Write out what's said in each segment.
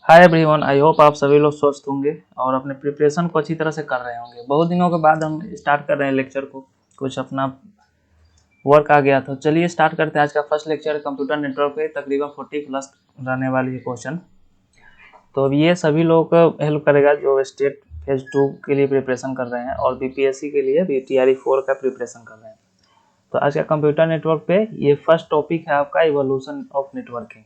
Hi everyone, I hope आप सभी लोग स्वस्थ होंगे और अपने प्रिपरेशन को अच्छी तरह से कर रहे होंगे। बहुत दिनों के बाद हम स्टार्ट कर रहे हैं लेक्चर को। कुछ अपना वर्क आ गया था। चलिए स्टार्ट करते हैं। आज का फर्स्ट लेक्चर कंप्यूटर नेटवर्क पे तकरीबन 40 प्लस रहने वाली है क्वेश्चन। तो अब ये सभी लोग को हेल्प करेगा जो स्टेट फेज 2 के लिए प्रिपरेशन कर रहे हैं और बीपीएससी के लिए भी TRE 4 का प्रिपरेशन कर रहे हैं। तो आज का कंप्यूटर नेटवर्क पे ये फर्स्ट टॉपिक है आपका इवोल्यूशन ऑफ नेटवर्किंग।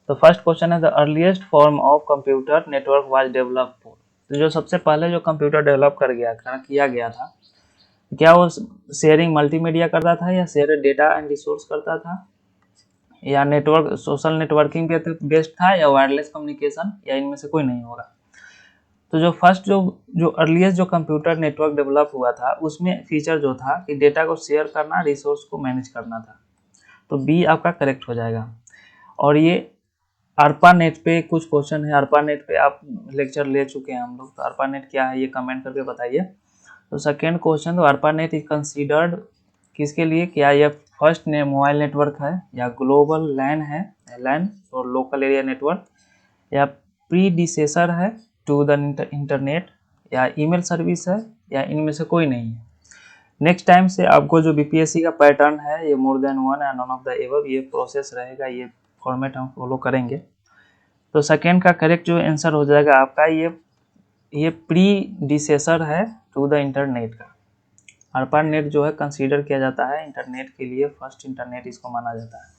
तो फर्स्ट क्वेश्चन है the earliest form of computer network was developed for. तो जो सबसे पहले जो कंप्यूटर डेवलप किया गया था, क्या वो शेयरिंग मल्टीमीडिया करता था या शेयर डेटा एंड रिसोर्स करता था या नेटवर्क सोशल नेटवर्किंग पे बेस्ड था या वायरलेस कम्युनिकेशन या इनमें से कोई नहीं होगा। तो जो फर्स्ट जो अर्लीस्ट जो कंप्यूटर नेटवर्क डेवलप हुआ था उसमें फीचर जो था कि डेटा को शेयर करना, रिसोर्स को मैनेज करना था। तो बी आपका करेक्ट हो जाएगा। और ये ARPANET पे कुछ क्वेश्चन है। ARPANET पे आप लेक्चर ले चुके हैं हम लोग। तो ARPANET क्या है ये कमेंट करके बताइए। तो सेकेंड क्वेश्चन, तो ARPANET इज कंसीडर्ड किसके लिए, क्या ये फर्स्ट मोबाइल नेटवर्क है या ग्लोबल लैन है, लैन और लोकल एरिया नेटवर्क, या प्रीडिसेसर है टू द इंटरनेट, या ईमेल सर्विस है, या इनमें से कोई नहीं है। नेक्स्ट टाइम से आपको जो बीपीएससी का पैटर्न है ये more than one and none of the above ये प्रोसेस रहेगा, ये फॉर्मेट हम फॉलो करेंगे। तो सेकेंड का करेक्ट जो आंसर हो जाएगा आपका ये प्रीडिसेसर है टू द इंटरनेट का। ARPANET जो है कंसीडर किया जाता है इंटरनेट के लिए, फर्स्ट इंटरनेट इसको माना जाता है।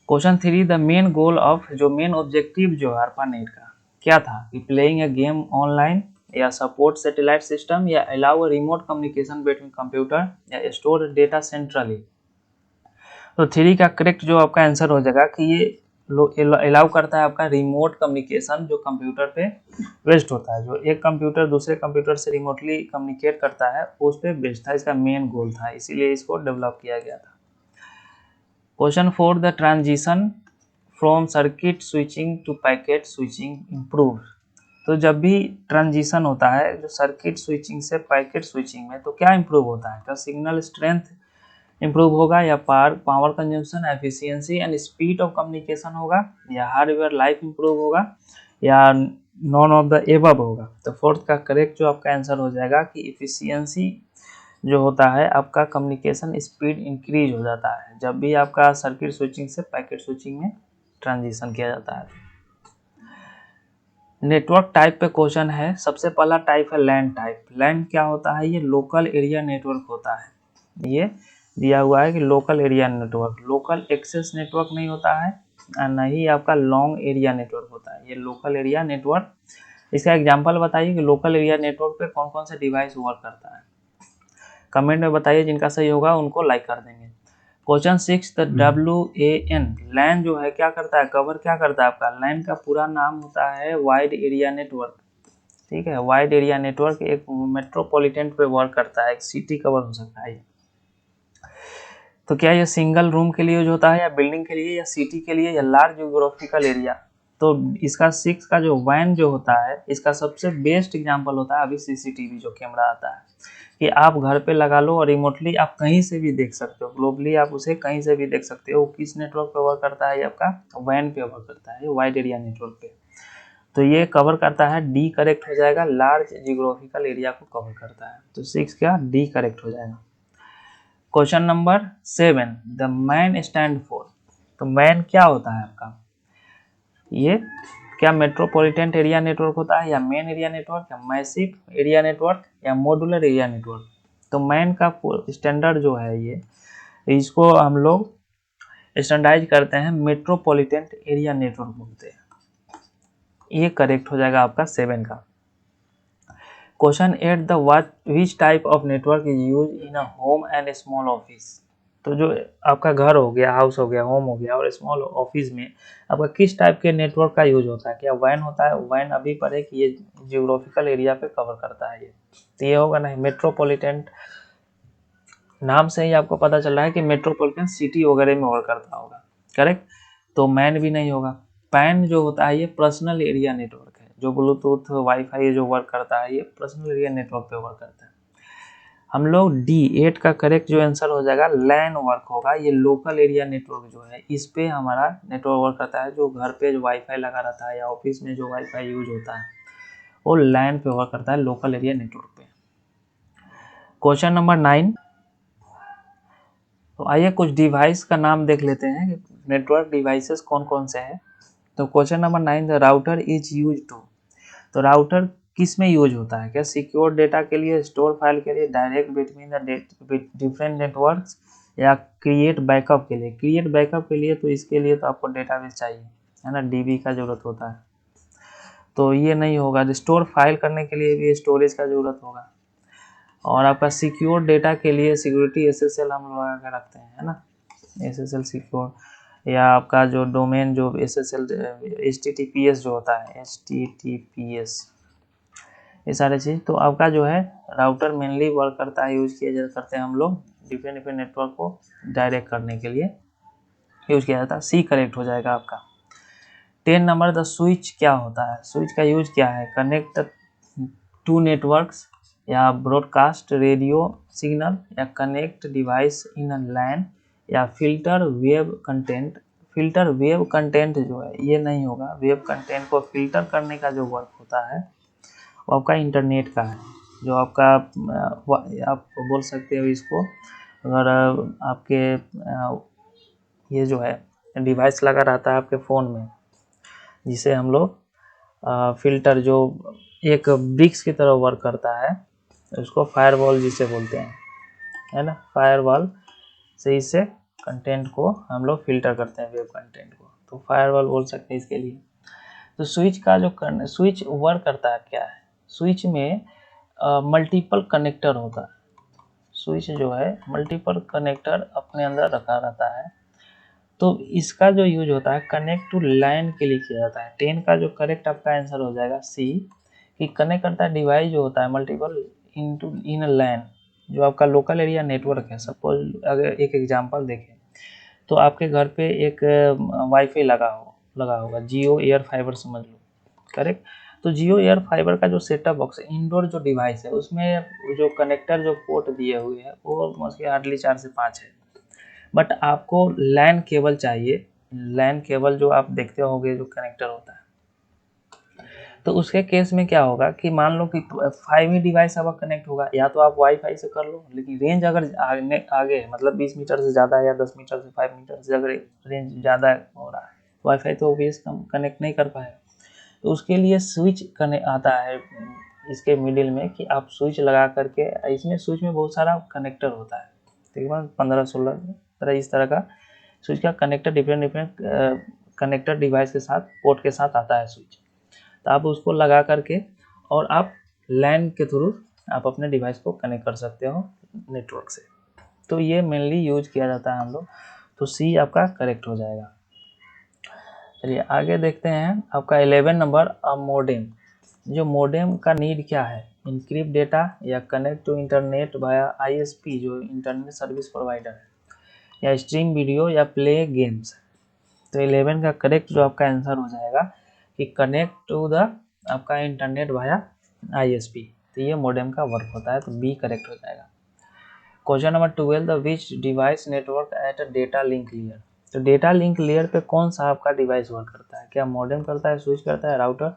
Question 3, the main goal of, जो मेन ऑब्जेक्टिव जो है ARPANET का क्या था, कि प्लेइंग ए गेम ऑनलाइन या सपोर्ट सैटेलाइट सिस्टम या allow remote communication between computer या स्टोर डेटा सेंट्रली। तो 3 का करेक्ट जो आपका आंसर हो जाएगा कि ये अलाउ करता है आपका रिमोट कम्युनिकेशन जो कंप्यूटर पे बेस्ड होता है। जो एक कंप्यूटर दूसरे कंप्यूटर से रिमोटली कम्युनिकेट करता है उस पे बेस्ड था, इसका मेन गोल था, इसीलिए इसको डेवलप किया गया था। Question 4, the transition from circuit switching to packet switching improve. तो जब भी ट्रांजिशन होता है जो सर्किट स्विचिंग से पैकेट स्विचिंग में, तो क्या इम्प्रूव होता है, क्या सिग्नल स्ट्रेंथ इम्प्रूव होगा, या power consumption, efficiency and speed of communication होगा, या हार्डवेयर लाइफ इम्प्रूव होगा, या नॉन ऑफ द एबव होगा। तो फोर्थ का करेक्ट जो आपका आंसर हो जाएगा कि एफिशिएंसी जो होता है आपका कम्युनिकेशन स्पीड इंक्रीज हो जाता है जब भी आपका सर्किट स्विचिंग से पैकेट स्विचिंग में ट्रांजिशन किया जाता है। नेटवर्क टाइप पे क्वेश्चन है। सबसे पहला टाइप है लैन टाइप। लैन क्या होता है, ये लोकल एरिया नेटवर्क होता है। ये दिया हुआ है कि local area network, local access network नहीं होता है और न ही आपका लॉन्ग एरिया नेटवर्क होता है, ये लोकल एरिया नेटवर्क। इसका एग्जांपल बताइए कि लोकल एरिया नेटवर्क पे कौन कौन से डिवाइस वर्क करता है। कमेंट में बताइए, जिनका सही होगा उनको लाइक कर देंगे। क्वेश्चन 6, द WAN, लैन जो है क्या करता है, कवर क्या करता है आपका। लैन का पूरा नाम होता है वाइड एरिया नेटवर्क। ठीक है, वाइड एरिया नेटवर्क एक मेट्रोपॉलिटन पे वर्क करता है, एक सिटी कवर हो सकता है। तो क्या ये सिंगल रूम के लिए यूज होता है या बिल्डिंग के लिए या सिटी के लिए या लार्ज जियोग्राफिकल एरिया। तो इसका 6 का जो वैन जो होता है इसका सबसे बेस्ट एग्जांपल होता है अभी सीसीटीवी जो कैमरा आता है, कि आप घर पे लगा लो और रिमोटली आप कहीं से भी देख सकते हो, ग्लोबली आप उसे कहीं से भी देख सकते हो। किस नेटवर्क पे वर्क करता है, ये आपका वैन पे वर्क करता है, वाइड एरिया नेटवर्क पे। तो ये कवर करता है, डी करेक्ट हो जाएगा, लार्ज जियोग्राफिकल एरिया को कवर करता है। तो 6 का डी करेक्ट हो जाएगा। Question number 7, the man stand for. तो मैन क्या होता है आपका, ये क्या मेट्रोपॉलिटन एरिया नेटवर्क होता है या मेन एरिया नेटवर्क या मैसिव एरिया नेटवर्क या मॉड्यूलर एरिया नेटवर्क। तो मैन का स्टैंडर्ड जो है ये, इसको हम लोग स्टैंडर्डाइज करते हैं मेट्रोपॉलिटन एरिया नेटवर्क बोलते हैं। ये करेक्ट हो जाएगा आपका 7 का। Question 8, the which type of network is use in a home and small office. तो जो आपका घर हो गया, हाउस हो गया, होम हो गया और स्मॉल ऑफिस में आपका किस टाइप के नेटवर्क का यूज होता है। क्या वैन होता है, वैन अभी पढ़े कि ये जियोग्राफिकल एरिया पे कवर करता है। ये तो ये होगा नहीं, मेट्रोपॉलिटन नाम से ही आपको पता चल रहा है कि मेट्रोपॉलिटन सिटी वगैरह में वर्क करता होगा, करेक्ट। तो मैन भी नहीं होगा। पैन जो होता है ये पर्सनल एरिया नेटवर्क है, जो ब्लूटूथ वाईफाई जो वर्क करता है ये पर्सनल एरिया नेटवर्क पे वर्क करता है। हम लोग D8 का करेक्ट जो आंसर हो जाएगा लैन वर्क होगा। ये लोकल एरिया नेटवर्क जो है इस पे हमारा नेटवर्क वर्क करता है। जो घर पे जो वाईफाई लगा रहता है या ऑफिस में जो वाईफाई यूज होता है वो लैन पे वर्क करता है, लोकल एरिया नेटवर्क पे। क्वेश्चन नंबर 9, तो आइए कुछ डिवाइस का नाम देख लेते हैं कि नेटवर्क डिवाइसेस कौन कौन से हैं। तो question number 9, the router is use to, तो राउटर किस में यूज होता है? क्या सिक्योर डेटा के लिए, स्टोर फाइल के लिए, direct between the different networks, या क्रिएट बैकअप के लिए? क्रिएट बैकअप के लिए तो इसके लिए तो आपको डेटाबेस चाहिए, है ना, डीबी का जरूरत होता है, तो ये नहीं होगा। स्टोर फाइल करने के लिए भी स्टोरेज का जरूरत होगा। और आपका सिक्योर डेटा के लिए सिक्योरिटी एसएसएल हम लगा के रखते हैं, है ना, एसएसएल सिक्योर, या आपका जो डोमेन जो एसएसएल HTTPS जो होता है HTTPS, ये सारे चीज़। तो आपका जो है राउटर मेनली वर्क करता है, यूज किया करते हैं हम लोग डिफरेंट डिफरेंट नेटवर्क को डायरेक्ट करने के लिए यूज किया जाता है। सी करेक्ट हो जाएगा आपका। 10 नंबर, द स्विच क्या होता है? स्विच का यूज क्या है? कनेक्ट टू नेटवर्क्स, या ब्रॉडकास्ट रेडियो सिग्नल, या कनेक्ट डिवाइस इन लैन, या filter web content. Filter web content जो है ये नहीं होगा। वेब कंटेंट को फिल्टर करने का जो वर्क होता है वो आपका इंटरनेट का है, जो आपका आप बोल सकते हो इसको, अगर आपके ये जो है डिवाइस लगा रहता है आपके फ़ोन में, जिसे हम लोग फिल्टर जो एक ब्रिक्स की तरह वर्क करता है, उसको फायरवॉल जिसे बोलते हैं, है ना, फायरवॉल से इससे कंटेंट को हम लोग फिल्टर करते हैं, वेब कंटेंट को, तो फायरवॉल बोल सकते हैं इसके लिए। तो स्विच का जो स्विच वर्क करता है क्या है? स्विच में मल्टीपल कनेक्टर होता है। स्विच जो है मल्टीपल कनेक्टर अपने अंदर रखा रहता है, तो इसका जो यूज होता है कनेक्ट टू लैन के लिए किया जाता है। 10 का जो करेक्ट आपका आंसर हो जाएगा सी, कि कनेक्ट करता है डिवाइस जो होता है मल्टीपल इन लैन, जो आपका लोकल एरिया नेटवर्क है। सपोज अगर एक एग्जांपल देखें तो आपके घर पे एक वाईफाई लगा होगा, जियो एयर फाइबर समझ लो, करेक्ट। तो जियो एयर फाइबर का जो सेटअप बॉक्स है, इंडोर जो डिवाइस है, उसमें जो कनेक्टर जो पोर्ट दिए हुए हैं वो मोस्टली हार्डली 4 से 5 है। बट आपको लैन केबल चाहिए। लैन केबल जो आप देखते होंगे जो कनेक्टर होता है, तो उसके केस में क्या होगा कि मान लो कि 5 ही डिवाइस आपका कनेक्ट होगा, या तो आप वाईफाई से कर लो, लेकिन रेंज अगर आगे मतलब 20 मीटर से ज़्यादा या 10 मीटर से 5 मीटर से अगर रेंज ज़्यादा हो रहा है, वाईफाई तो ऑब्वियस कनेक्ट नहीं कर पाएगा। तो उसके लिए स्विच कनेक्ट आता है इसके मिडिल में, कि आप स्विच लगा करके, इसमें स्विच में बहुत सारा कनेक्टर होता है, तकरीबन 15-16 तरह इस तरह का स्विच का connector, different different connector device के साथ, पोर्ट के साथ आता है स्विच। तो आप उसको लगा करके और आप लैन के थ्रू आप अपने डिवाइस को कनेक्ट कर सकते हो नेटवर्क से। तो ये मेनली यूज किया जाता है हम लोग, तो सी आपका करेक्ट हो जाएगा। चलिए आगे देखते हैं आपका 11 नंबर, मोडेम। जो मोडेम का नीड क्या है? इनक्रिप्ट डेटा, या connect to internet via ISP जो इंटरनेट सर्विस प्रोवाइडर है, या स्ट्रीम वीडियो, या प्ले गेम्स। तो 11 का करेक्ट जो आपका आंसर हो जाएगा कि कनेक्ट टू द आपका इंटरनेट वाया ISP, तो ये मोडेम का वर्क होता है, तो बी करेक्ट हो जाएगा। Question number 12, the which device network at data link layer. तो डेटा लिंक लेयर पे कौन सा आपका डिवाइस वर्क करता है? क्या मोडेम करता है, स्विच करता है, राउटर,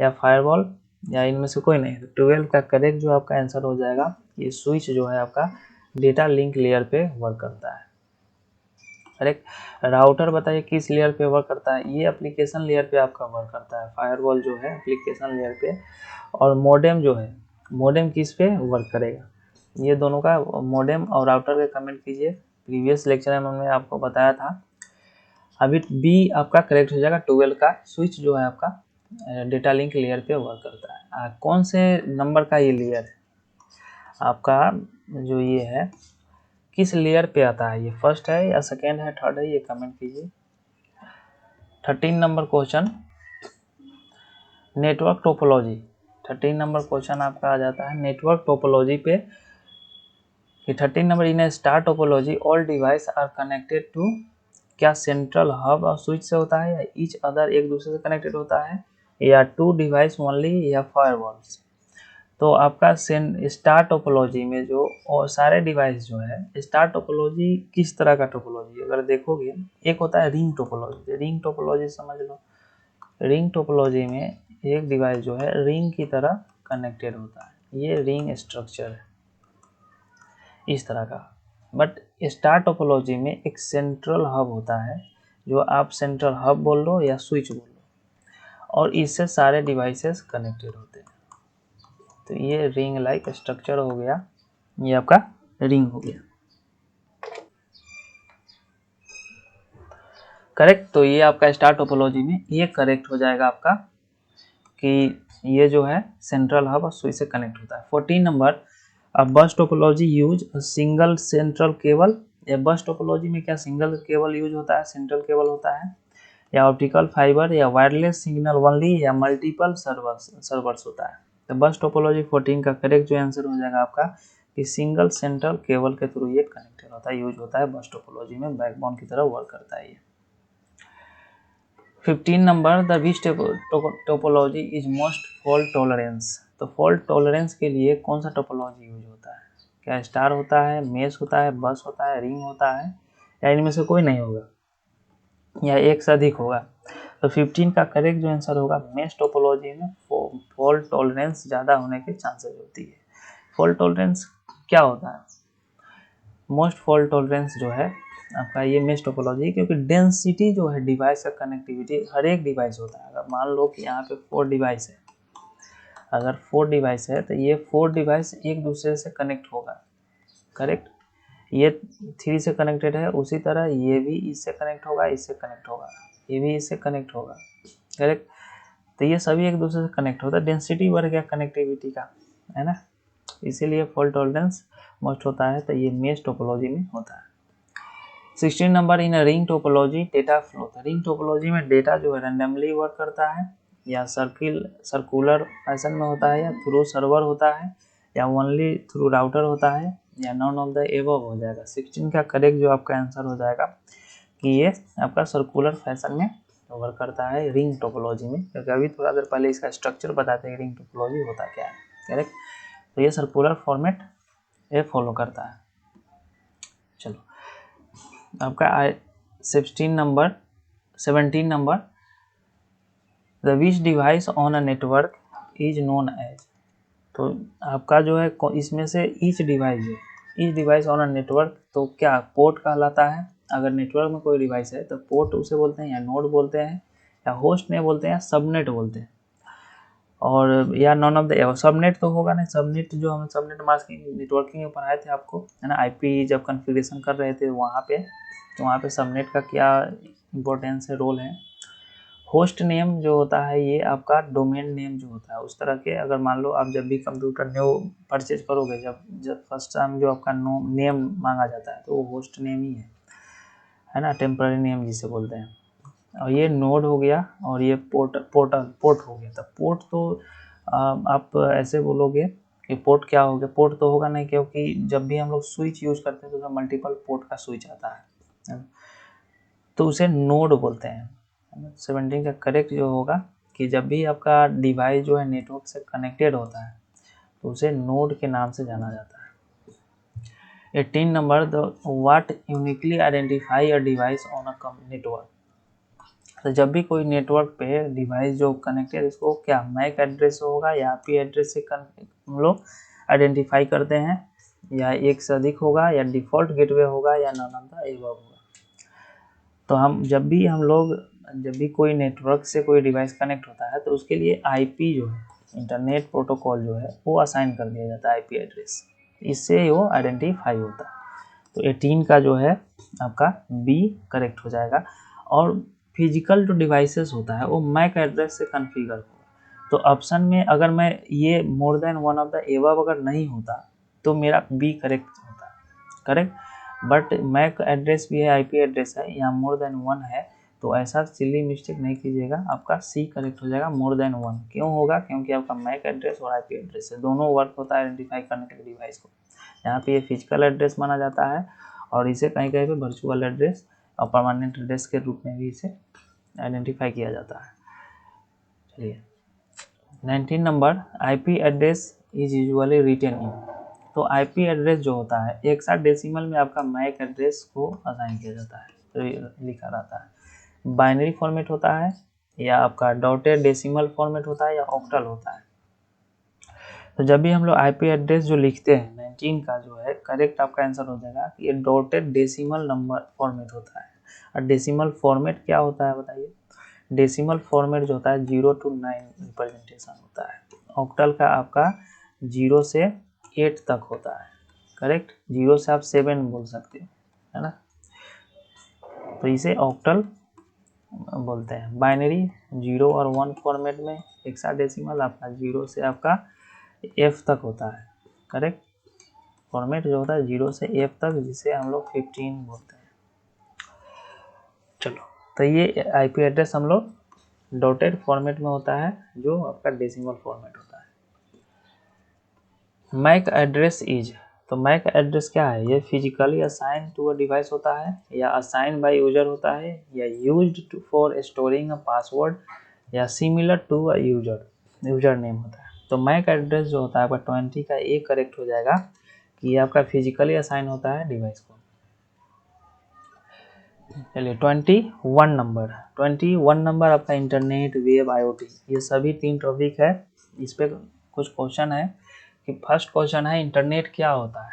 या फायरवॉल, या इनमें से कोई नहीं? तो 12 का करेक्ट जो आपका आंसर हो जाएगा, ये स्विच जो है आपका डेटा लिंक लेयर पे वर्क करता है, करेक्ट। राउटर बताइए किस लेयर पे वर्क करता है? ये एप्लीकेशन लेयर पे आपका वर्क करता है। फायरवॉल जो है एप्लीकेशन लेयर पे, और मोडेम जो है, मोडेम किस पे वर्क करेगा? ये दोनों का, मोडेम और राउटर के कमेंट कीजिए, प्रीवियस लेक्चर में हमने आपको बताया था। अभी बी आपका करेक्ट हो जाएगा। 12 का स्विच जो है आपका डेटा लिंक लेयर पे वर्क करता है। कौन से नंबर का ये लेयर है आपका, जो ये है किस लेयर पे आता है? ये फर्स्ट है या सेकेंड है, थर्ड है, ये कमेंट कीजिए। 13 number question, network topology. 13 number question आपका आ जाता है नेटवर्क टोपोलॉजी पे, कि 13 number, in star topology all device are connected to, क्या सेंट्रल हब और स्विच से होता है, या ईच अदर एक दूसरे से कनेक्टेड होता है, या टू डिवाइस ओनली, या फायरवॉल्स? तो आपका स्टार टोपोलॉजी में जो और सारे डिवाइस जो है, स्टार टोपोलॉजी किस तरह का टोपोलॉजी अगर देखोगे, एक होता है रिंग टोपोलॉजी। रिंग टोपोलॉजी समझ लो, रिंग टोपोलॉजी में एक डिवाइस जो है रिंग की तरह कनेक्टेड होता है, ये रिंग स्ट्रक्चर है इस तरह का। बट स्टार टोपोलॉजी में एक सेंट्रल हब होता है, जो आप सेंट्रल हब बोल लो या स्विच बोल लो, और इससे सारे डिवाइसेस कनेक्टेड होते हैं। तो ये रिंग लाइक स्ट्रक्चर हो गया, ये आपका रिंग हो गया, करेक्ट। तो ये आपका स्टार टोपोलॉजी में ये करेक्ट हो जाएगा आपका कि ये जो है सेंट्रल हब और स्विच से कनेक्ट होता है। 14 नंबर, बस topology use single central cable. या बस टोपोलॉजी में क्या सिंगल केबल यूज होता है, सेंट्रल केबल होता है, या ऑप्टिकल फाइबर, या वायरलेस सिग्नल ओनली, या मल्टीपल सर्वर्स होता है। तो बस टोपोलॉजी 14 का करेक्ट जो आंसर हो जाएगा आपका कि सिंगल सेंट्रल केबल के थ्रू ये कनेक्टेड होता है, यूज होता है बस टोपोलॉजी में, बैकबोन की तरह वर्क करता है ये। 15 number, the which topology is most fault tolerance. तो फॉल्ट टॉलरेंस के लिए कौन सा टोपोलॉजी यूज होता है? क्या स्टार होता है, मेश होता है, बस होता है, रिंग होता है, या इनमें से कोई नहीं होगा, या एक से अधिक होगा? तो 15 का करेक्ट जो आंसर होगा, मेश टोपोलॉजी में फॉल्ट टॉलरेंस ज़्यादा होने के चांसेस होती है। फॉल्ट टॉलरेंस क्या होता है? मोस्ट फॉल्ट टॉलरेंस जो है आपका ये मेश टोपोलॉजी, क्योंकि डेंसिटी जो है डिवाइस का कनेक्टिविटी हर एक डिवाइस होता है। अगर मान लो कि यहाँ पे 4 डिवाइस है, अगर 4 डिवाइस है तो ये 4 डिवाइस एक दूसरे से कनेक्ट होगा, करेक्ट। ये 3 से कनेक्टेड है, उसी तरह ये भी इससे कनेक्ट होगा, इससे कनेक्ट होगा, ये भी इससे कनेक्ट होगा, करेक्ट। तो ये सभी एक दूसरे से कनेक्ट होता है, डेंसिटी बढ़ गया कनेक्टिविटी का, है ना, इसीलिए फॉल्ट टॉलरेंस मोस्ट होता है। तो ये मेश टोपोलॉजी में होता है। 16 number, in ring topology data flow. Ring topology में डेटा जो है रैंडमली वर्क करता है, या सर्कुलर फैशन में होता है, या थ्रू सर्वर होता है, या ओनली थ्रू राउटर होता है, या नॉन ऑफ द एबव हो जाएगा। 16 का करेक्ट जो आपका आंसर हो जाएगा कि ये आपका सर्कुलर फैशन में वर्क करता है रिंग टोपोलॉजी में, क्योंकि अभी थोड़ा देर पहले इसका स्ट्रक्चर बताते हैं रिंग टोपोलॉजी होता क्या है, करेक्ट। तो ये सर्कुलर फॉर्मेट ये फॉलो करता है। चलो आपका 17 number, the which device on a network is known as. तो आपका जो है इसमें से each device on a network, तो क्या पोर्ट कहलाता है? अगर नेटवर्क में कोई डिवाइस है तो पोर्ट उसे बोलते हैं, या नोड बोलते हैं, या होस्ट ने बोलते हैं, या सबनेट बोलते हैं, और या नॉन ऑफ द। सबनेट तो होगा नहीं, सबनेट जो हम सबनेट मास्किंग नेटवर्किंग में पढ़ाए थे आपको, है ना, आईपी जब कॉन्फ़िगरेशन कर रहे थे वहाँ पे, तो वहाँ पे सबनेट का क्या इम्पोर्टेंस है, रोल है। होस्ट नेम जो होता है ये आपका डोमेन नेम जो होता है, उस तरह के। अगर मान लो आप जब भी कंप्यूटर न्यू परचेज करोगे, जब फर्स्ट टाइम जो आपका नेम मांगा जाता है तो वो होस्ट नेम ही है ना, टेम्पररी नेम जिसे बोलते हैं। और ये नोड हो गया, और ये पोर्ट हो गया। तो पोर्ट तो आप ऐसे बोलोगे कि पोर्ट क्या हो गया, पोर्ट तो होगा नहीं, क्योंकि जब भी हम लोग स्विच यूज करते हैं तो उसमें मल्टीपल पोर्ट का स्विच आता है, तो उसे नोड बोलते हैं। 17 का करेक्ट जो होगा कि जब भी आपका डिवाइस जो है नेटवर्क से कनेक्टेड होता है तो उसे नोड के नाम से जाना जाता है। 18 number, the what uniquely identify a device on a network. तो जब भी कोई नेटवर्क पे डिवाइस जो कनेक्टेड, इसको क्या मैक एड्रेस होगा या आईपी एड्रेस से हम लोग आइडेंटिफाई करते हैं, या एक से अधिक होगा, या डिफ़ॉल्ट गेटवे होगा, या नॉन ऑफ द एबव होगा। तो जब भी कोई नेटवर्क से कोई डिवाइस कनेक्ट होता है तो उसके लिए आईपी जो है, इंटरनेट प्रोटोकॉल जो है, वो असाइन कर दिया जाता है आईपी एड्रेस, इससे वो आइडेंटिफाई होता है। तो 18 का जो है आपका बी करेक्ट हो जाएगा। और फिजिकल जो डिवाइसेस होता है वो मैक एड्रेस से कॉन्फ़िगर होगा। तो ऑप्शन में अगर मैं ये more than one of the above अगर नहीं होता तो मेरा बी करेक्ट होता, करेक्ट। बट मैक एड्रेस भी है, आईपी एड्रेस है, यहाँ मोर देन वन है, तो ऐसा सिली मिस्टेक नहीं कीजिएगा, आपका सी करेक्ट हो जाएगा, मोर देन वन। क्यों होगा? क्योंकि आपका मैक एड्रेस और आईपी एड्रेस है, दोनों वर्क होता है आइडेंटिफाई करने के लिए डिवाइस को। यहाँ पे ये फिजिकल एड्रेस माना जाता है, और इसे कहीं कहीं पे वर्चुअल एड्रेस और परमानेंट एड्रेस के रूप में भी इसे आइडेंटिफाई किया जाता है। चलिए 19 नंबर, IP address is usually written in. तो आईपी एड्रेस जो होता है हेक्साडेसिमल में आपका मैक एड्रेस को असाइन किया जाता है, लिखा रहता है। बाइनरी फॉर्मेट होता है या आपका डॉटेड डेसिमल फॉर्मेट होता है या ऑक्टल होता है। तो जब भी हम लोग आईपी एड्रेस जो लिखते हैं 19 का जो है करेक्ट आपका आंसर हो जाएगा कि ये डॉटेड डेसिमल नंबर फॉर्मेट होता है। और डेसिमल फॉर्मेट क्या होता है बताइए? डेसिमल फॉर्मेट जो होता है 0 to 9 रिप्रेजेंटेशन होता है। ऑक्टल का आपका 0 से 8 तक होता है, करेक्ट। 0 से आप 7 बोल सकते हो, है ना। तो इसे ऑक्टल बोलते हैं। बाइनरी 0 और 1 फॉर्मेट में हेक्साडेसिमल आपका 0 से आपका F तक होता है, करेक्ट। फॉर्मेट जो होता है 0 से F तक, जिसे हम लोग 15 बोलते हैं। चलो, तो ये आईपी एड्रेस हम लोग डॉटेड फॉर्मेट में होता है जो आपका डेसिमल फॉर्मेट होता है। मैक एड्रेस इज, तो मैक एड्रेस क्या है? ये physically assign to a device होता है या असाइन बाय यूजर होता है या used for storing a password या similar to a user name होता है। तो मैक एड्रेस जो होता है आपका 20 का ए करेक्ट हो जाएगा कि ये आपका फिजिकली असाइन होता है डिवाइस को। चलिए 21 नंबर आपका इंटरनेट, वेब, आईओटी, ये सभी 3 टॉपिक है। इस पे कुछ क्वेश्चन है कि फर्स्ट क्वेश्चन है इंटरनेट क्या होता है?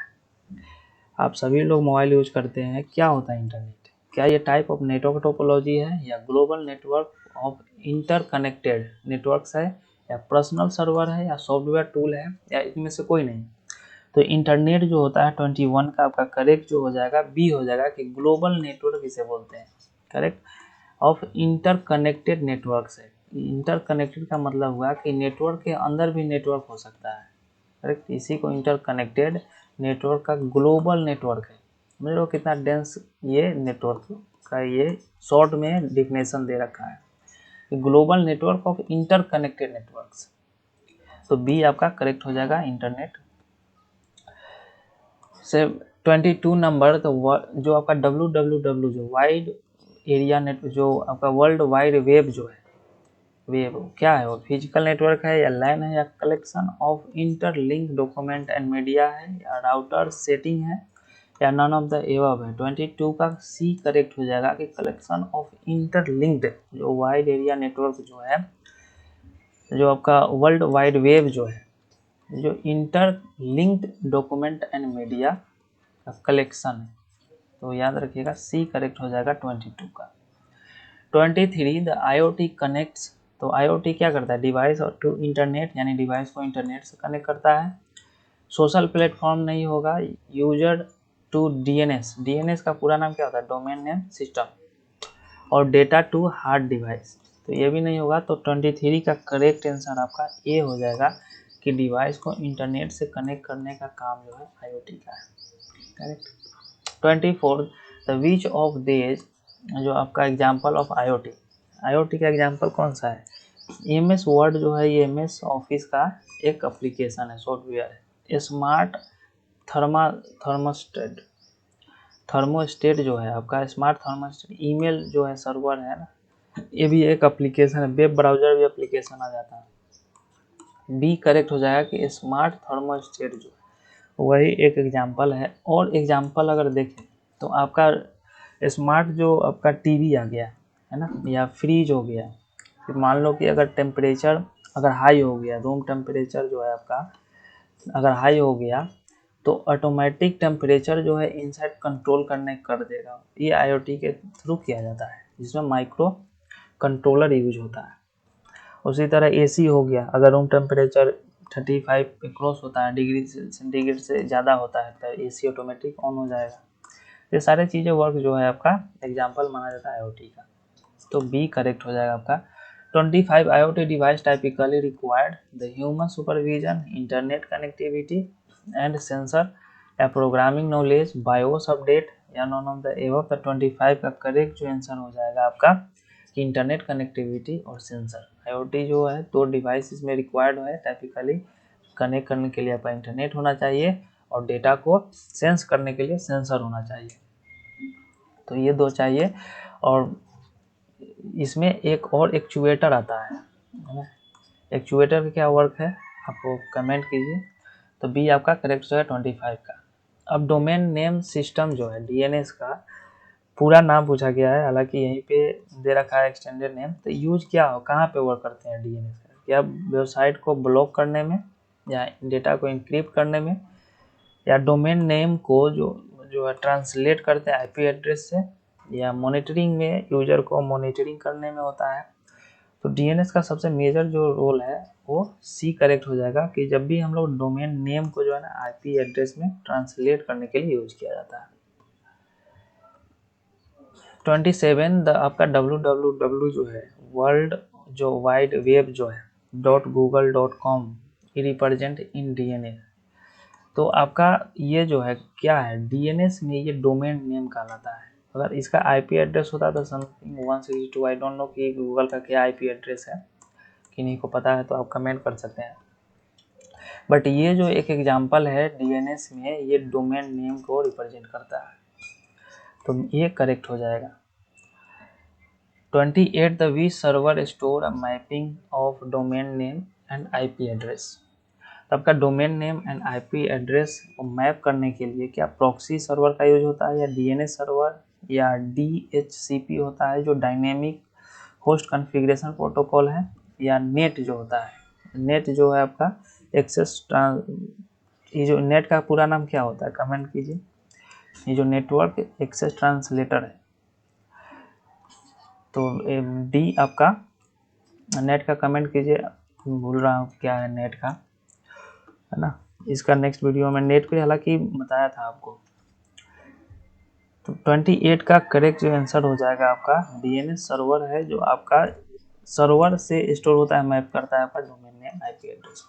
आप सभी लोग मोबाइल यूज करते हैं, क्या होता है इंटरनेट? क्या ये टाइप ऑफ नेटवर्क टोपोलॉजी है या global network of interconnected networks है या पर्सनल सर्वर है या सॉफ्टवेयर टूल है या इनमें से कोई नहीं? तो इंटरनेट जो होता है 21 का आपका करेक्ट जो हो जाएगा बी हो जाएगा कि ग्लोबल नेटवर्क इसे बोलते हैं, करेक्ट। ऑफ इंटरकनेक्टेड नेटवर्क्स है। इंटरकनेक्टेड का मतलब हुआ कि नेटवर्क के अंदर भी नेटवर्क हो सकता है, करेक्ट। इसी को इंटरकनेक्टेड नेटवर्क का ग्लोबल नेटवर्क है। समझ लो कितना डेंस ये नेटवर्क का ये शॉर्ट में डिफिनेशन दे रखा है, global network of interconnected networks. तो बी आपका करेक्ट हो जाएगा इंटरनेट से। 22 नंबर, तो जो आपका www जो वाइड एरिया नेट जो आपका वर्ल्ड वाइड वेब जो है, वेब क्या है? वो फिजिकल नेटवर्क है या लैन है या collection of interlink document and media है या राउटर सेटिंग है या नन ऑफ द एबव है? 22 का सी करेक्ट हो जाएगा कि कलेक्शन ऑफ इंटरलिंक्ड जो वाइड एरिया नेटवर्क जो है, जो आपका वर्ल्ड वाइड वेब जो है, जो इंटरलिंक्ड डॉक्यूमेंट एंड मीडिया का कलेक्शन है। तो याद रखिएगा सी करेक्ट हो जाएगा 22 का। 23 द IoT कनेक्ट्स, तो IoT क्या करता है? डिवाइस और टू इंटरनेट, यानी डिवाइस को इंटरनेट से कनेक्ट करता है। सोशल प्लेटफॉर्म नहीं होगा। यूजर टू DNS, DNS का पूरा नाम क्या होता है? Domain name system. और डेटा टू हार्ड डिवाइस, तो ये भी नहीं होगा। तो 23 का करेक्ट आंसर आपका ए हो जाएगा कि डिवाइस को इंटरनेट से कनेक्ट करने का काम जो है IoT का है, correct. 24 the which of this, जो आपका एग्जाम्पल ऑफ IoT का एग्जाम्पल कौन सा है? MS वर्ड जो है ये MS ऑफिस का एक एप्लीकेशन है, सॉफ्टवेयर है। स्मार्ट थर्मोस्टेट जो है आपका, स्मार्ट थर्मोस्टेट ईमेल जो है सर्वर है ना, ये भी एक एप्लीकेशन है। वेब ब्राउजर भी एप्लीकेशन आ जाता है। बी करेक्ट हो जाएगा कि स्मार्ट थर्मोस्टेट जो वही एक एग्जाम्पल है। और एग्जाम्पल अगर देखें तो आपका स्मार्ट जो आपका टीवी आ गया है ना, या फ्रिज हो गया। फिर मान लो कि अगर टेम्परेचर अगर हाई हो गया, रूम टेम्परेचर जो है आपका अगर हाई हो गया, तो ऑटोमेटिक टेम्परेचर जो है इनसाइड कंट्रोल करने कर देगा। ये IoT के थ्रू किया जाता है, जिसमें माइक्रो कंट्रोलर यूज होता है। उसी तरह AC हो गया, अगर रूम टेम्परेचर 35 पे क्रॉस होता है, डिग्री सेंटीग्रेड से ज़्यादा होता है, तो AC ऑटोमेटिक ऑन हो जाएगा। ये सारे चीज़ें वर्क जो है आपका एग्जाम्पल माना जाता है IoT का। तो बी करेक्ट हो जाएगा आपका। 25 IoT device typically required the human supervision, internet connectivity and sensor या प्रोग्रामिंग नॉलेज, बायोस अपडेट या none of the above. The 25 का करेक्ट जो आंसर हो जाएगा आपका कि इंटरनेट कनेक्टिविटी और सेंसर। IoT जो है 2 डिवाइस इसमें रिक्वायर्ड है टाइपिकली। कनेक्ट करने के लिए आपका इंटरनेट होना चाहिए और डेटा को सेंस करने के लिए सेंसर होना चाहिए। तो ये 2 चाहिए। और इसमें एक और एक्चुएटर आता है ना। एक्चुएटर का क्या वर्क है आपको कमेंट कीजिए। तो बी आपका करेक्ट जो है 25 का। अब डोमेन नेम सिस्टम जो है डीएनएस का पूरा नाम पूछा गया है, हालांकि यहीं पे दे रखा है एक्सटेंडेड नेम। तो यूज क्या हो, कहाँ पे वर्क करते हैं डीएनएस, या वेबसाइट को ब्लॉक करने में, या डेटा को इंक्रिप्ट करने में, या डोमेन नेम को जो है ट्रांसलेट करते हैं आईपी एड्रेस से, या मॉनिटरिंग में यूजर को मॉनिटरिंग करने में होता है। तो डीएनएस का सबसे मेजर जो रोल है वो सी करेक्ट हो जाएगा, कि जब भी हम लोग डोमेन नेम को जो है ना आईपी एड्रेस में ट्रांसलेट करने के लिए यूज किया जाता है। 27 आपका www जो है वर्ल्ड जो वाइड वेब जो है .google.com रिप्रेजेंट इन डीएनएस। तो आपका ये जो है क्या है, डीएनएस में ये डोमेन नेम कहलाता है। अगर इसका आईपी एड्रेस होता तो समथिंग 162, आई डोंट नो कि गूगल का क्या आईपी एड्रेस है, किन्हीं को पता है तो आप कमेंट कर सकते हैं। बट ये जो एक एग्जांपल है डीएनएस में, ये डोमेन नेम को रिप्रेजेंट करता है, तो ये करेक्ट हो जाएगा। 28 the V server store a mapping of domain name and IP address. तो आपका domain name and IP address को मैप करने के लिए क्या प्रॉक्सी सर्वर का यूज होता है, या डीएनएस सर्वर, या डीएचसीपी होता है जो डायनेमिक होस्ट कॉन्फ़िगरेशन प्रोटोकॉल है, या नेट जो होता है, नेट जो है आपका एक्सेस ये जो नेट का पूरा नाम क्या होता है कमेंट कीजिए। ये जो नेटवर्क एक्सेस ट्रांसलेटर है, तो डी आपका नेट का कमेंट कीजिए, भूल रहा हूँ क्या है नेट का, है ना। इसका नेक्स्ट वीडियो में नेट पे हालांकि बताया था आपको। तो 28 का करेक्ट जो आंसर हो जाएगा आपका डीएनएस सर्वर है, जो आपका सर्वर से स्टोर होता है, मैप करता है आपका डोमेन नेम आईपी एड्रेस।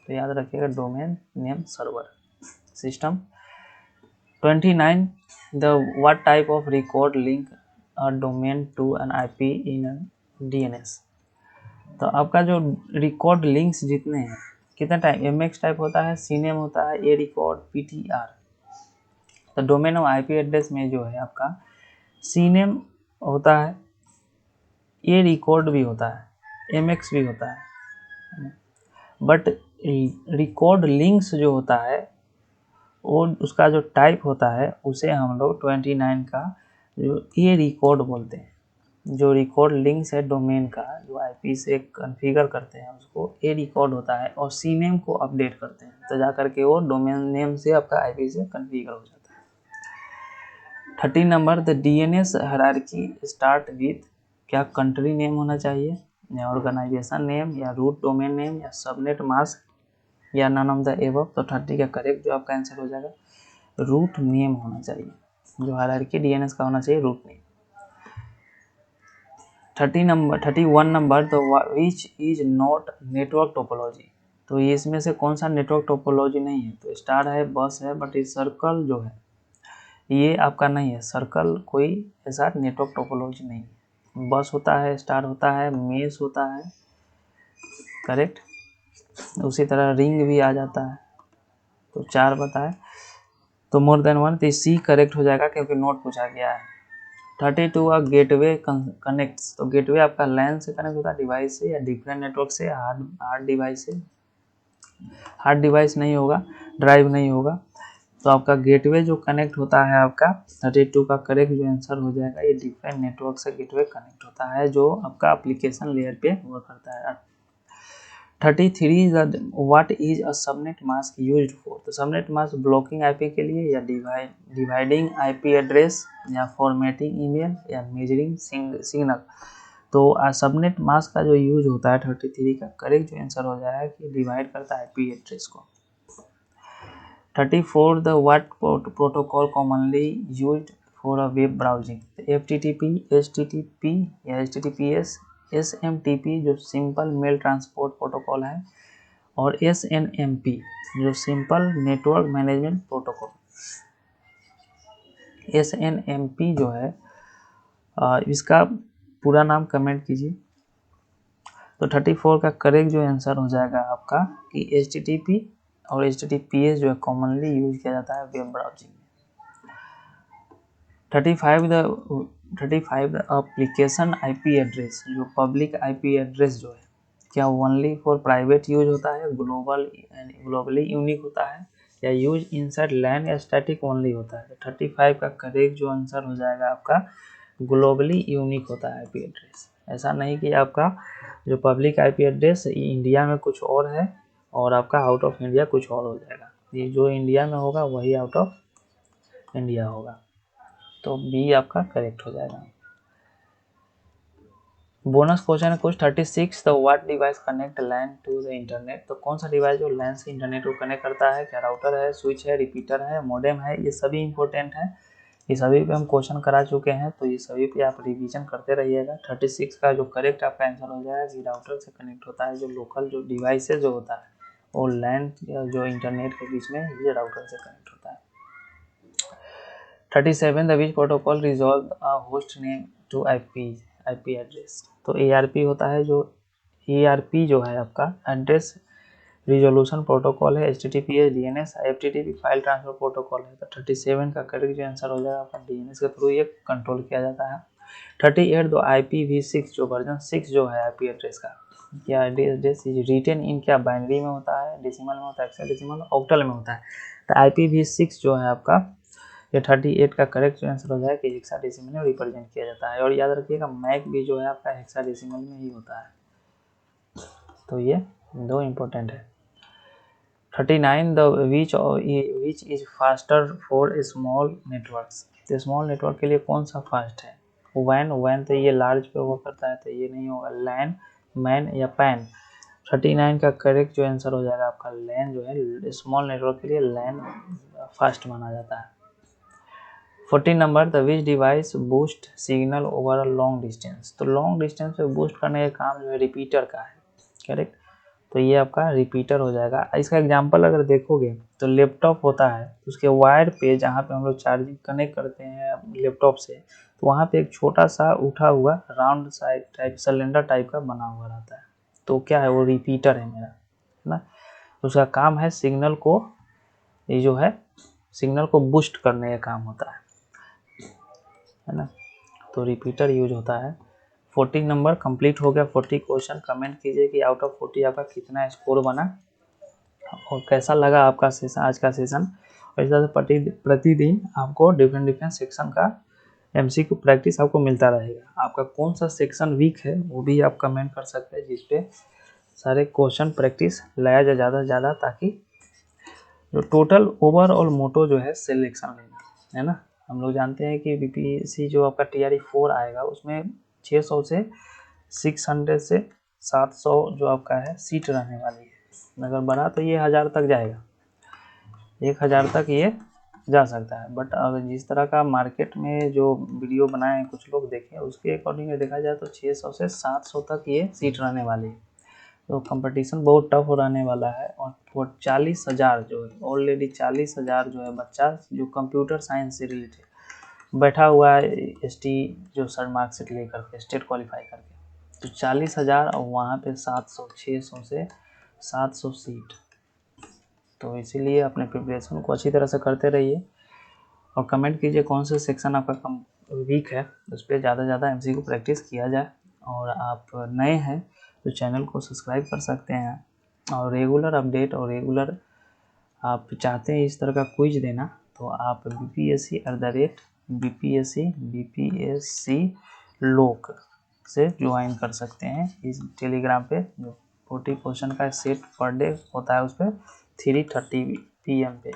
तो याद रखिएगा domain name server system. 29 the what type of record link a domain to an IP in DNS. तो आपका जो रिकॉर्ड लिंक्स जितने हैं, कितने टाइप, एमएक्स टाइप होता है, सीनेम होता है, ए रिकॉर्ड, पीटीआर। तो डोमेन ऑफ आईपी एड्रेस में जो है आपका सीनेम होता है, ए रिकॉर्ड भी होता है, एमएक्स भी होता है। बट रिकॉर्ड लिंक्स जो होता है वो उसका जो टाइप होता है उसे हम लोग 29 का जो ए रिकॉर्ड बोलते हैं। जो रिकॉर्ड लिंक्स है डोमेन का जो आईपी से कॉन्फ़िगर करते हैं उसको ए रिकॉर्ड होता है, और सी नेम को अपडेट करते हैं तो जा करके वो डोमेन नेम से आपका आईपी से कॉन्फ़िगर हो जाता है। 13 number the DNS hierarchy start with, क्या कंट्री नेम होना चाहिए, या ऑर्गेनाइजेशन नेम, या रूट डोमेन नेम, या सबनेट मास्क, या नन ऑफ द एबव। तो 30 का करेक्ट जो आपका आंसर हो जाएगा रूट नेम होना चाहिए, जो हायरार्की डीएनएस का होना चाहिए रूट नेम। 31 नंबर तो which is not network topology. तो ये इसमें से कौन सा नेटवर्क टोपोलॉजी नहीं है, तो स्टार है, बस है, बट ये सर्कल जो है ये आपका नहीं है, सर्कल कोई ऐसा नेटवर्क टोपोलॉजी नहीं है। बस होता है, स्टार होता है, मेस होता है, करेक्ट। उसी तरह रिंग भी आ जाता है, तो 4 बताए, तो मोर देन 1, तो सी करेक्ट हो जाएगा क्योंकि नोट पूछा गया है। 32 गेटवे कनेक्ट्स। तो गेटवे आपका लैन से कनेक्ट होता है, डिवाइस से, या डिफरेंट नेटवर्क से, हार्ड डिवाइस से। हार्ड डिवाइस नहीं होगा, ड्राइव नहीं होगा, तो आपका गेटवे जो कनेक्ट होता है आपका 32 का करेक्ट जो आंसर हो जाएगा, ये डिफरेंट नेटवर्क से गेटवे कनेक्ट होता है जो आपका एप्लीकेशन लेयर पे वर्क करता है। 33 what is a subnet mask used for. तो सबनेट मास्क ब्लॉकिंग आईपी के लिए, या डिवाइडिंग आईपी एड्रेस, या फॉर्मेटिंग ईमेल, या मेजरिंग सिग्नल। तो सबनेट मास्क का जो यूज होता है 33 का करेक्ट जो आंसर हो जाएगा कि डिवाइड करता है आईपी एड्रेस को। 34 the what protocol commonly used for a web browsing. FTTP, HTTP, या एचटीटीपीएस, एसएमटीपी जो सिंपल मेल ट्रांसपोर्ट प्रोटोकॉल है, और एसएनएमपी जो simple network management protocol. SNMP जो है इसका पूरा नाम कमेंट कीजिए। तो 34 का करेक्ट जो आंसर हो जाएगा आपका कि एचटीटीपी और एचटीटीपीएस जो है कॉमनली यूज किया जाता है वेब ब्राउजिंग में। 35 द एप्लीकेशन आईपी एड्रेस, जो पब्लिक आईपी एड्रेस जो है क्या ओनली फॉर प्राइवेट यूज होता है, ग्लोबली यूनिक होता है, या यूज इनसाइड लैंड या स्टैटिक ओनली होता है। 35 का करेक्ट जो आंसर हो जाएगा आपका ग्लोबली यूनिक होता है आईपी एड्रेस। ऐसा नहीं कि आपका जो पब्लिक आईपी एड्रेस इंडिया में कुछ और है और आपका आउट ऑफ इंडिया कुछ और हो जाएगा। ये जो इंडिया में होगा वही आउट ऑफ इंडिया होगा। तो बी आपका करेक्ट हो जाएगा। बोनस क्वेश्चन है कुछ 36 the what device connect LAN to the internet. तो कौन सा डिवाइस जो लैन से इंटरनेट को कनेक्ट करता है, क्या राउटर है, स्विच है, रिपीटर है, मॉडेम है, ये सभी इंपॉर्टेंट है। ये सभी पे हम क्वेश्चन करा चुके हैं, तो ये सभी पे आप रिवीजन करते रहिएगा। 36 का जो करेक्ट आपका आंसर हो जाएगा कि राउटर से कनेक्ट होता है, जो लोकल जो डिवाइसेज जो होता है और लैन जो इंटरनेट के बीच में ये राउटर से कनेक्ट होता है। 37 the which protocol resolve a host name to IP address. तो ARP होता है, जो ARP जो है आपका एड्रेस रिजोल्यूशन प्रोटोकॉल है, HTTPS, DNS, FTP file transfer protocol है। तो 37 का करेक्ट जो आंसर हो जाएगा आपका DNS के थ्रू ये कंट्रोल किया जाता है। 38 दो IPv6 जो वर्जन 6 जो है आईपी एड्रेस का, क्या एड्रेस रिटेन इन क्या बाइनरी में होता है, डेसिमल में होता है, हेक्साडेसिमल, ऑक्टल में होता है। तो IPv6 जो है आपका ये 38 का करेक्ट आंसर हो जाएगा कि हेक्साडेसिमल में रिप्रेजेंट किया जाता है। और याद रखिएगा मैक भी जो है आपका हेक्साडेसिमल में ही होता है। तो ये दो इम्पोर्टेंट है। 39 the which is faster for small networks. तो स्मॉल नेटवर्क के लिए कौन सा फास्ट है, वैन तो ये लार्ज पे हुआ करता है, तो ये नहीं होगा। लैन, मैन या पैन। 39 का करेक्ट जो आंसर हो जाएगा आपका लैन जो है, स्मॉल नेटवर्क के लिए लैन फास्ट माना जाता है। 14 number the which device boost signal over a long distance. तो लॉन्ग डिस्टेंस पे बूस्ट करने का काम जो है रिपीटर का है, करेक्ट। तो ये आपका रिपीटर हो जाएगा। इसका एग्जांपल अगर देखोगे तो लैपटॉप होता है, उसके वायर पे जहाँ पे हम लोग चार्जिंग कनेक्ट करते हैं लैपटॉप से, तो वहाँ पे एक छोटा सा उठा हुआ round side type cylinder type का बना हुआ रहता है। तो क्या है, वो रिपीटर है मेरा, है ना। तो उसका काम है सिग्नल को, ये जो है सिग्नल को बूस्ट करने का काम होता है ना। तो रिपीटर यूज होता है। 40 नंबर कंप्लीट हो गया। 40 क्वेश्चन। कमेंट कीजिए कि आउट ऑफ 40 आपका कितना स्कोर बना और कैसा लगा आपका सेशन, आज का सेशन। और इस तरह से प्रतिदिन आपको डिफरेंट सेक्शन का MCQ प्रैक्टिस आपको मिलता रहेगा। आपका कौन सा सेक्शन वीक है वो भी आप कमेंट कर सकते हैं, जिसपे सारे क्वेश्चन प्रैक्टिस लाया जाए ज़्यादा से ज़्यादा, ताकि जो टोटल ओवरऑल मोटो जो है सिलेक्शन लेना है ना। हम लोग जानते हैं कि BPSC जो आपका TRE 4 आएगा उसमें 600 से 600 से 700 जो आपका है सीट रहने वाली है। अगर बढ़ा तो ये 1000 तक जाएगा, 1000 तक ये जा सकता है। बट अगर जिस तरह का मार्केट में जो वीडियो बनाए हैं कुछ लोग देखे, उसके अकॉर्डिंग देखा जाए तो 600 से 700 तक ये सीट रहने वाली है। तो कंपटीशन बहुत टफ रहने वाला है। और 40,000 जो है, ऑलरेडी 40,000 जो है बच्चा जो कंप्यूटर साइंस से रिलेटेड बैठा हुआ है, ST जो सर मार्कशीट लेकर के स्टेट क्वालिफाई करके, तो 40,000 और वहाँ पे 700 600 से 700 सीट। तो इसीलिए अपने प्रिपरेशन को अच्छी तरह से करते रहिए और कमेंट कीजिए कौन सा सेक्शन आपका कम वीक है, उस पर ज़्यादा से ज़्यादा MCQ प्रैक्टिस किया जाए। और आप नए हैं तो चैनल को सब्सक्राइब कर सकते हैं, और रेगुलर अपडेट और रेगुलर आप चाहते हैं इस तरह का क्विज देना, तो आप BPSC लोक से ज्वाइन कर सकते हैं इस टेलीग्राम पे। जो 40 क्वेश्चन का सेट पर डे होता है उस पर 3:30 PM पे,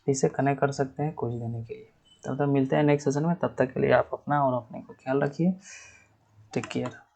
इसे कनेक्ट कर सकते हैं क्विज देने के लिए। तब तक मिलते हैं नेक्स्ट सेशन में, तब तक के लिए आप अपना और अपने को ख्याल रखिए। Take care.